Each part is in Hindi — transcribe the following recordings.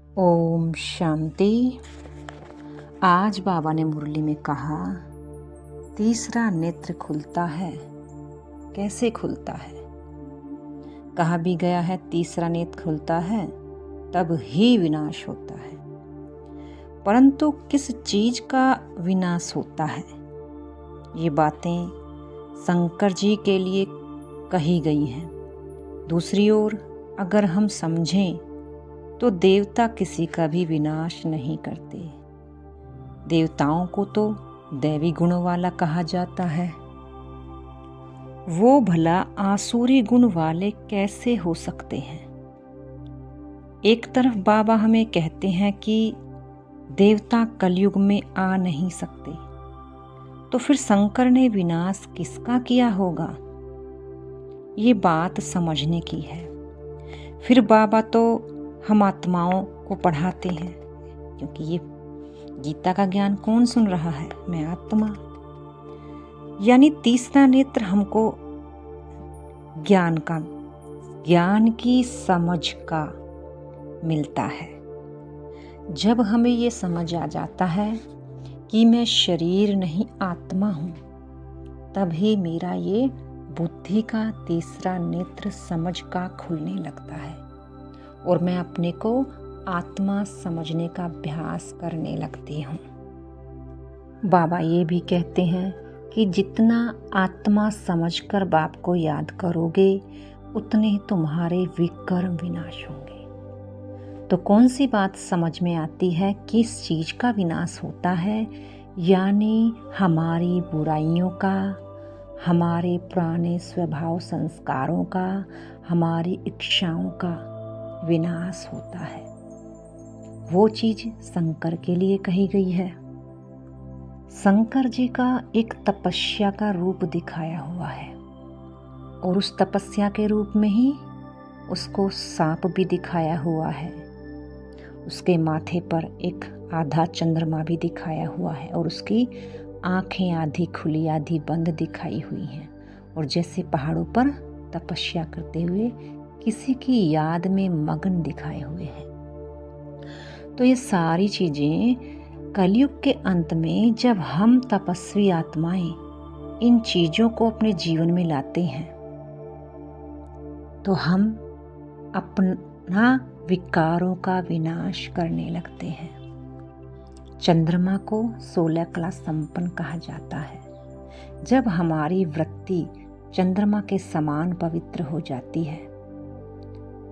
ओम शांति। आज बाबा ने मुरली में कहा, तीसरा नेत्र खुलता है। कैसे खुलता है? कहा भी गया है तीसरा नेत्र खुलता है तब ही विनाश होता है। परंतु किस चीज का विनाश होता है? ये बातें शंकर जी के लिए कही गई हैं। दूसरी ओर अगर हम समझें तो देवता किसी का भी विनाश नहीं करते। देवताओं को तो दैवी गुणों वाला कहा जाता है। वो भला आसुरी गुण वाले कैसे हो सकते हैं? एक तरफ बाबा हमें कहते हैं कि देवता कलयुग में आ नहीं सकते, तो फिर शंकर ने विनाश किसका किया होगा? ये बात समझने की है। फिर बाबा तो हम आत्माओं को पढ़ाते हैं, क्योंकि ये गीता का ज्ञान कौन सुन रहा है? मैं आत्मा। यानी तीसरा नेत्र हमको ज्ञान की समझ का मिलता है। जब हमें ये समझ आ जाता है कि मैं शरीर नहीं आत्मा हूँ, तभी मेरा ये बुद्धि का तीसरा नेत्र समझ का खुलने लगता है और मैं अपने को आत्मा समझने का अभ्यास करने लगती हूँ। बाबा ये भी कहते हैं कि जितना आत्मा समझकर बाप को याद करोगे, उतने ही तुम्हारे विकर्म विनाश होंगे। तो कौन सी बात समझ में आती है? किस चीज का विनाश होता है? यानी हमारी बुराइयों का, हमारे पुराने स्वभाव संस्कारों का, हमारी इच्छाओं का विनाश होता है। वो चीज शंकर के लिए कही गई है। शंकर जी का एक तपस्या का रूप दिखाया हुआ है और उस तपस्या के रूप में ही उसको सांप भी दिखाया हुआ है। उसके माथे पर एक आधा चंद्रमा भी दिखाया हुआ है और उसकी आंखें आधी खुली आधी बंद दिखाई हुई हैं, और जैसे पहाड़ों पर तपस्या करते हुए किसी की याद में मग्न दिखाए हुए हैं। तो ये सारी चीजें कलयुग के अंत में जब हम तपस्वी आत्माएं इन चीजों को अपने जीवन में लाते हैं, तो हम अपना विकारों का विनाश करने लगते हैं। चंद्रमा को 16 कला संपन्न कहा जाता है। जब हमारी वृत्ति चंद्रमा के समान पवित्र हो जाती है,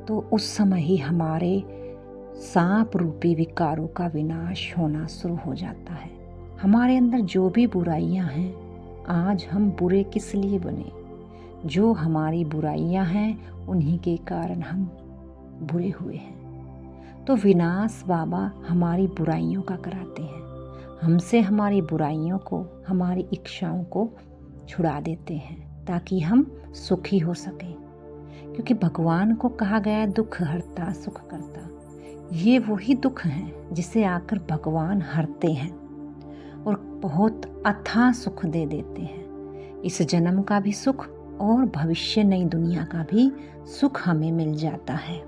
तो उस समय ही हमारे सांप रूपी विकारों का विनाश होना शुरू हो जाता है। हमारे अंदर जो भी बुराइयां हैं, आज हम बुरे किस लिए बने? जो हमारी बुराइयां हैं उन्हीं के कारण हम बुरे हुए हैं। तो विनाश बाबा हमारी बुराइयों का कराते हैं। हमसे हमारी बुराइयों को, हमारी इच्छाओं को छुड़ा देते हैं ताकि हम सुखी हो सकें। क्योंकि भगवान को कहा गया है दुख हरता सुख करता। ये वही दुख हैं जिसे आकर भगवान हरते हैं और बहुत अथाह सुख दे देते हैं। इस जन्म का भी सुख और भविष्य नई दुनिया का भी सुख हमें मिल जाता है।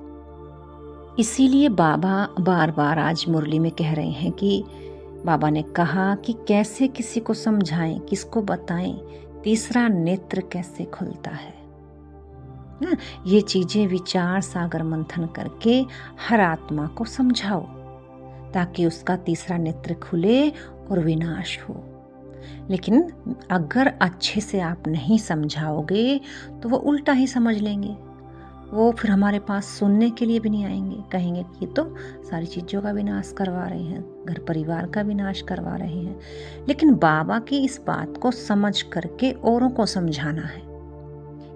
इसीलिए बाबा बार बार आज मुरली में कह रहे हैं कि बाबा ने कहा कि कैसे किसी को समझाएं, किसको बताएं, तीसरा नेत्र कैसे खुलता है ना। ये चीजें विचार सागर मंथन करके हर आत्मा को समझाओ ताकि उसका तीसरा नेत्र खुले और विनाश हो। लेकिन अगर अच्छे से आप नहीं समझाओगे तो वो उल्टा ही समझ लेंगे। वो फिर हमारे पास सुनने के लिए भी नहीं आएंगे। कहेंगे कि ये तो सारी चीज़ों का विनाश करवा रहे हैं, घर परिवार का विनाश करवा रहे हैं। लेकिन बाबा की इस बात को समझ करके औरों को समझाना है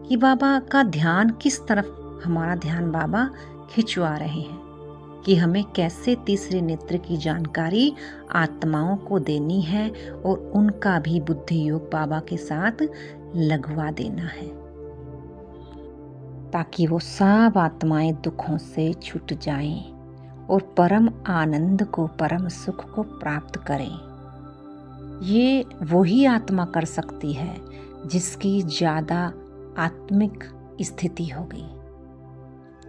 कि बाबा का ध्यान किस तरफ, हमारा ध्यान बाबा खिंचवा रहे हैं कि हमें कैसे तीसरे नेत्र की जानकारी आत्माओं को देनी है और उनका भी बुद्धि योग बाबा के साथ लगवा देना है, ताकि वो सब आत्माएं दुखों से छूट जाएं और परम आनंद को, परम सुख को प्राप्त करें। ये वही आत्मा कर सकती है जिसकी ज़्यादा आत्मिक स्थिति हो गई,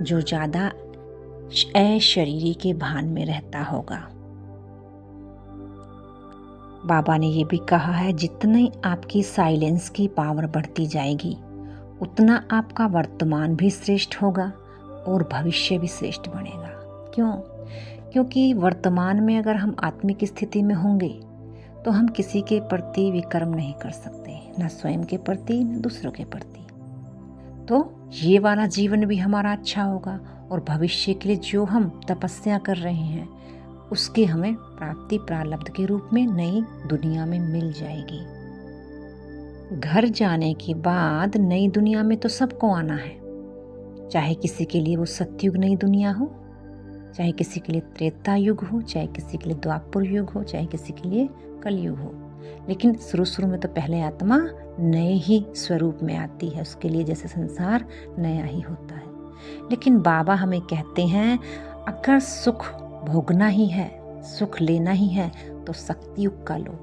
जो ज़्यादा अशरीरी के भान में रहता होगा। बाबा ने ये भी कहा है, जितनी आपकी साइलेंस की पावर बढ़ती जाएगी उतना आपका वर्तमान भी श्रेष्ठ होगा और भविष्य भी श्रेष्ठ बनेगा। क्यों? क्योंकि वर्तमान में अगर हम आत्मिक स्थिति में होंगे तो हम किसी के प्रति विकर्म नहीं कर सकते, न स्वयं के प्रति न दूसरों के प्रति। तो ये वाला जीवन भी हमारा अच्छा होगा और भविष्य के लिए जो हम तपस्या कर रहे हैं उसकी हमें प्राप्ति प्रारब्ध के रूप में नई दुनिया में मिल जाएगी। घर जाने के बाद नई दुनिया में तो सबको आना है, चाहे किसी के लिए वो सतयुग नई दुनिया हो, चाहे किसी के लिए त्रेता युग हो, चाहे किसी के लिए द्वापर युग हो, चाहे किसी के लिए कलयुग हो। लेकिन शुरू में तो पहले आत्मा नए ही स्वरूप में आती है, उसके लिए जैसे संसार नया ही होता है। लेकिन बाबा हमें कहते हैं, अगर सुख भोगना ही है, सुख लेना ही है तो सतयुग का लो।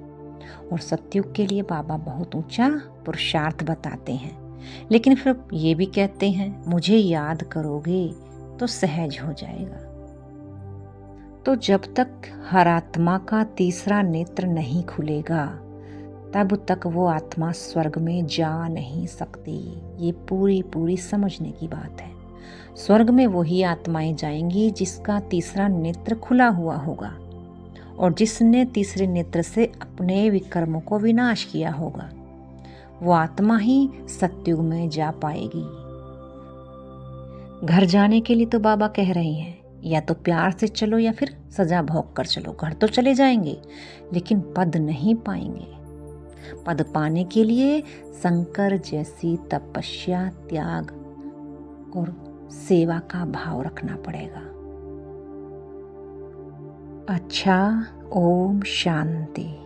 और सतयुग के लिए बाबा बहुत ऊंचा पुरुषार्थ बताते हैं। लेकिन फिर ये भी कहते हैं, मुझे याद करोगे तो सहज हो जाएगा। तो जब तक हर आत्मा का तीसरा नेत्र नहीं खुलेगा तब तक वो आत्मा स्वर्ग में जा नहीं सकती। ये पूरी समझने की बात है। स्वर्ग में वही आत्माएं जाएंगी जिसका तीसरा नेत्र खुला हुआ होगा और जिसने तीसरे नेत्र से अपने विकर्मों को विनाश किया होगा, वो आत्मा ही सतयुग में जा पाएगी। घर जाने के लिए तो बाबा कह रहे हैं, या तो प्यार से चलो या फिर सजा भोग कर चलो। घर तो चले जाएंगे लेकिन पद नहीं पाएंगे। पद पाने के लिए शंकर जैसी तपस्या, त्याग और सेवा का भाव रखना पड़ेगा। अच्छा, ओम शांति।